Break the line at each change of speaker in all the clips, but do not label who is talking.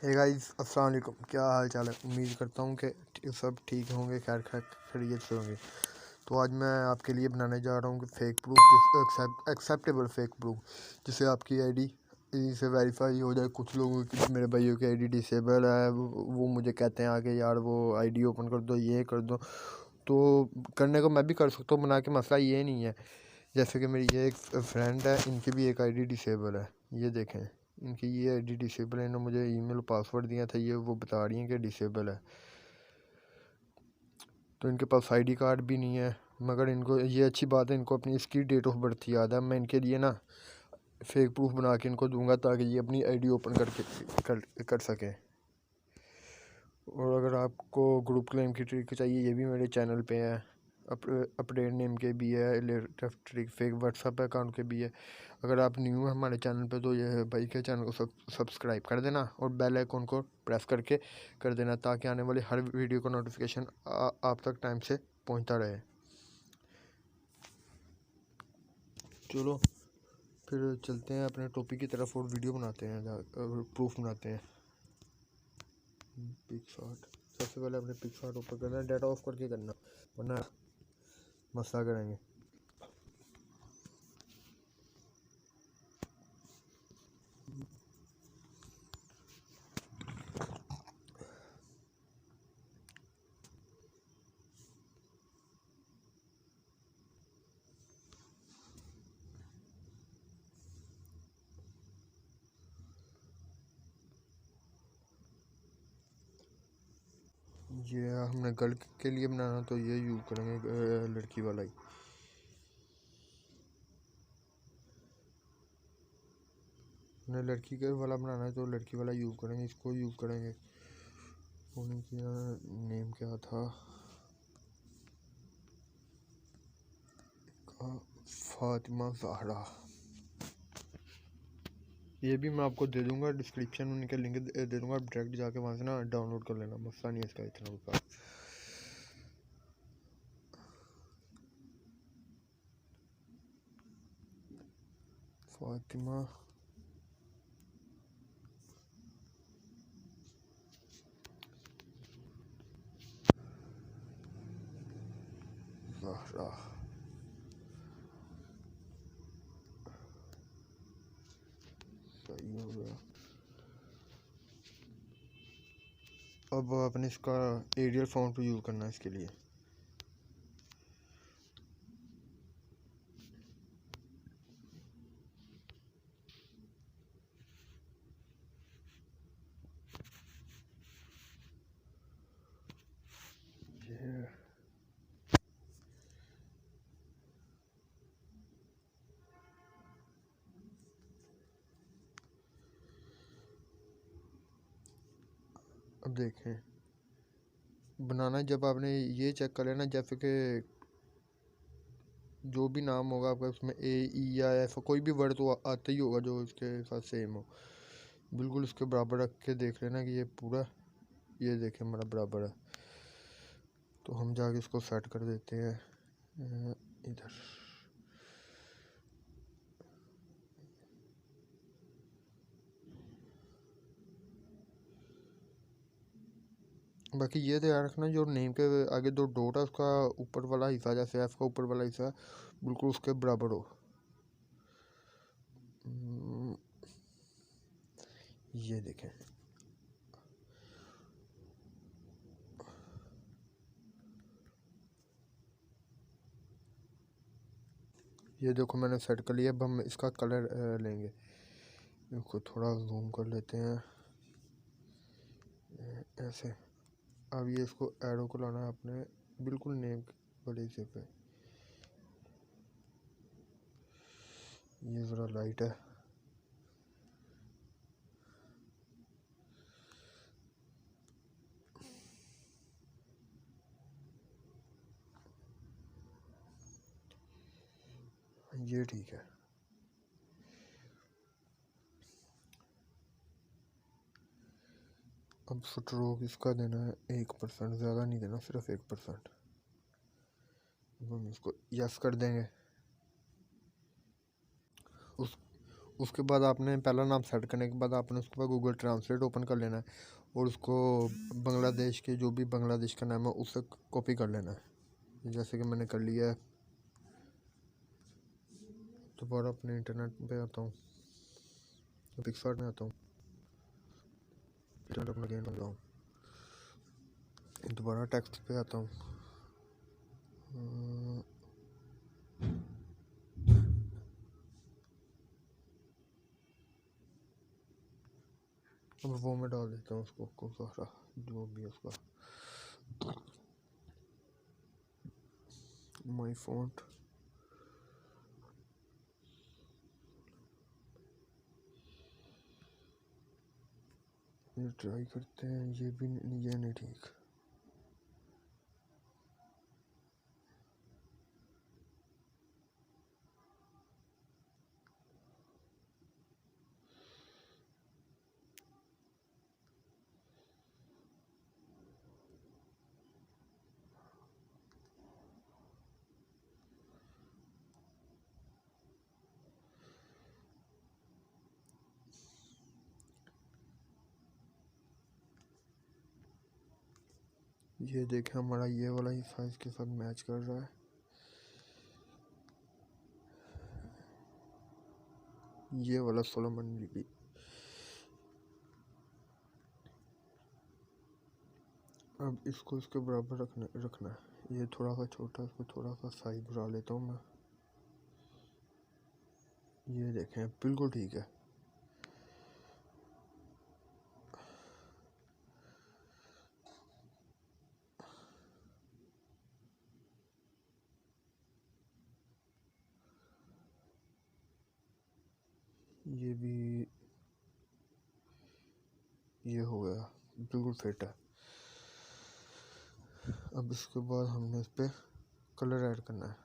Hey guys, अस्सलाम वालेकुम। क्या हाल चाल है? उम्मीद करता हूँ कि सब ठीक होंगे, खैर खैरियत से होंगे। तो आज मैं आपके लिए बनाने जा रहा हूँ कि fake proof, acceptable fake proof, जिससे आपकी आईडी से वेरीफाई हो जाए। कुछ लोगों की, मेरे भाइयों की आईडी डिसेबल है, वो मुझे कहते हैं आके यार वो आईडी ओपन कर दो, ये कर दो। तो करने को मैं भी कर सकता हूँ बना के, मसला ये नहीं है। जैसे कि मेरी ये एक फ्रेंड है, इनकी भी एक आईडी डिसेबल है, ये देखें। इनकी ये आईडी डिसेबल है, इन्होंने मुझे ईमेल पासवर्ड दिया था, ये वो बता रही हैं कि डिसेबल है। तो इनके पास आईडी कार्ड भी नहीं है, मगर इनको ये अच्छी बात है, इनको अपनी इसकी डेट ऑफ बर्थ याद है। मैं इनके लिए ना फेक प्रूफ बना के इनको दूंगा ताकि ये अपनी आईडी ओपन कर सकें। और अगर आपको ग्रुप क्लेम की ट्रिक चाहिए, ये भी मेरे चैनल पे है। अपडेट नेम के भी है, latest trick fake WhatsApp account के भी है। अगर आप न्यू है हमारे चैनल पे तो ये भाई के चैनल को सब्सक्राइब कर देना और बेल आइकन को प्रेस करके कर देना, ताकि आने वाली हर वीडियो का नोटिफिकेशन आप तक टाइम से पहुंचता रहे। चलो फिर चलते हैं अपने टॉपिक की तरफ और वीडियो बनाते हैं, प्रूफ बनाते हैं। पिक्सआर्ट सबसे पहले अपने पिक्सआर्ट ओपन करना है, डाटा ऑफ करके करना वरना मसला करेंगे। ये हमने गर्ल के लिए बनाना तो ये यूज़ करेंगे लड़की वाला ही। हमने लड़की के वाला बनाना है तो लड़की वाला यूज़ करेंगे, इसको यूज़ करेंगे। उनकी नेम क्या था? फातिमा ज़हरा। ये भी मैं आपको दे दूंगा डिस्क्रिप्शन में, उनके लिंक दे दूंगा, आप डायरेक्ट जाके वहाँ से ना डाउनलोड कर लेना, मसला नहीं है इसका इतना रुपया। फातिमा ज़हरा। सही हो गया। अब अपने इसका एरियल फ़ॉन्ट यूज़ करना है इसके लिए। अब देखें बनाना, जब आपने ये चेक कर लेना, जैसे कि जो भी नाम होगा आपका उसमें ए ई या एफ कोई भी वर्ड तो आता ही होगा जो इसके साथ सेम हो। बिल्कुल इसके बराबर रख के देख लेना कि ये पूरा, ये देखें हमारा बराबर है। तो हम जाके इसको सेट कर देते हैं इधर। बाकी ये ध्यान रखना जो नेम के आगे दो डॉट है उसका ऊपर वाला हिस्सा, जैसे एफ का ऊपर वाला हिस्सा बिल्कुल उसके बराबर हो। ये देखें, ये देखो मैंने सेट कर लिया। अब हम इसका कलर लेंगे, इसको थोड़ा जूम कर लेते हैं ऐसे। अब ये इसको एरो को लाना है अपने बिल्कुल नेम वाले हिस्से पे। ये ज़रा लाइट है, ये ठीक है। अब स्ट्रोक इसका देना है 1%, ज़्यादा नहीं देना, सिर्फ 1%। हम इसको यस कर देंगे। उसके बाद आपने पहला नाम सेट करने के बाद आपने उसके बाद गूगल ट्रांसलेट ओपन कर लेना है और उसको बांग्लादेश के जो भी बांग्लादेश का नाम है उससे कॉपी कर लेना है, जैसे कि मैंने कर लिया है। दोबारा अपने इंटरनेट पे आता हूँ, पिक्सआर्ट में आता हूँ, अपना गेम कर रहा हूँ, दोबारा टेक्स्ट पे आता हूँ। अब वो मैं डाल देता हूँ उसको सारा जो भी है उसका माई फॉन्ट। ये ट्राई करते हैं, ये नहीं ठीक। ये देखें हमारा ये वाला ही साइज के साथ मैच कर रहा है। ये वाला 16 MB। अब इसको इसके बराबर रखना है। ये थोड़ा सा छोटा, इसको थोड़ा सा साइज बढ़ा लेता हूँ मैं। ये देखें बिल्कुल ठीक है। ये भी ये हो गया, बिल्कुल फिट है। अब इसके बाद हमने इस पर कलर ऐड करना है,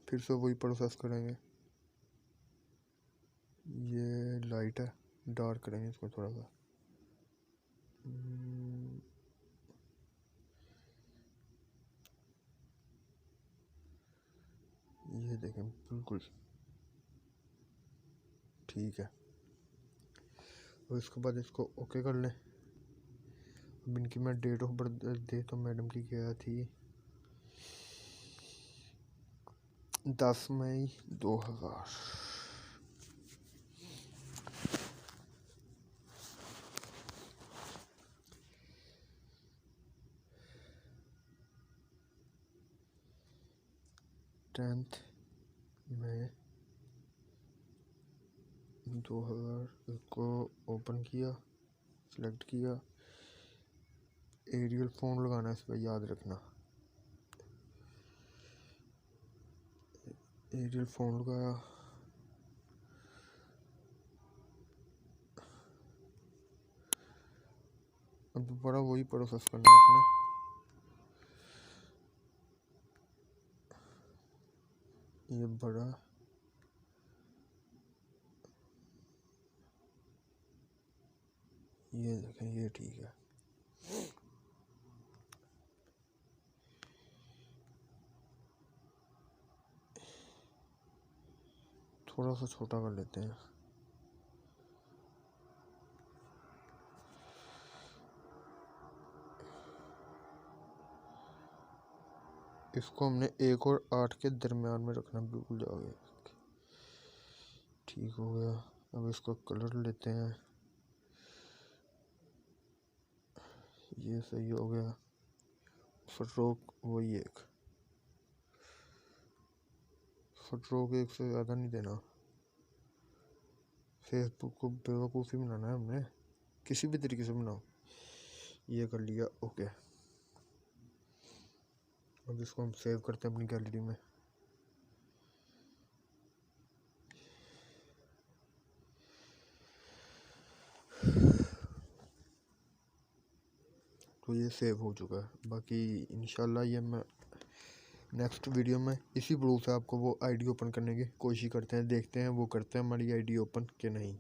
फिर से वही प्रोसेस करेंगे। ये लाइट है, डार्क करेंगे इसको थोड़ा सा। ये देखें बिल्कुल ठीक है। और इसके बाद इसको ओके कर लें। अब इनकी मैं डेट ऑफ बर्थ दे तो मैडम की क्या थी, 10 मई 2000। टेंथ में 2000 इसको ओपन किया, सिलेक्ट किया। एरियल फ़ोन लगाना है इस पर, याद रखना। एरियल फ़ोन लगाया। अब दोबारा वही प्रोसेस करना है अपने। ये बड़ा, ये देखें ये ठीक है। थोड़ा सा छोटा कर लेते हैं। इसको हमने 1 और 8 के दरमियान में रखना, बिल्कुल जाओगे। ठीक हो गया। अब इसको कलर लेते हैं, ये सही हो गया। स्ट्रोक वही एक, स्ट्रोक एक से ज़्यादा नहीं देना। फेसबुक को बेवकूफ़ी बनाना है हमने, किसी भी तरीके से बनाओ। ये कर लिया, ओके। अब इसको हम सेव करते हैं अपनी गैलरी में। तो ये सेव हो चुका है। बाकी इंशाल्लाह ये मैं नेक्स्ट वीडियो में इसी प्रूफ से आपको वो आईडी ओपन करने की कोशिश करते हैं, देखते हैं वो करते हैं हमारी आईडी ओपन कि नहीं।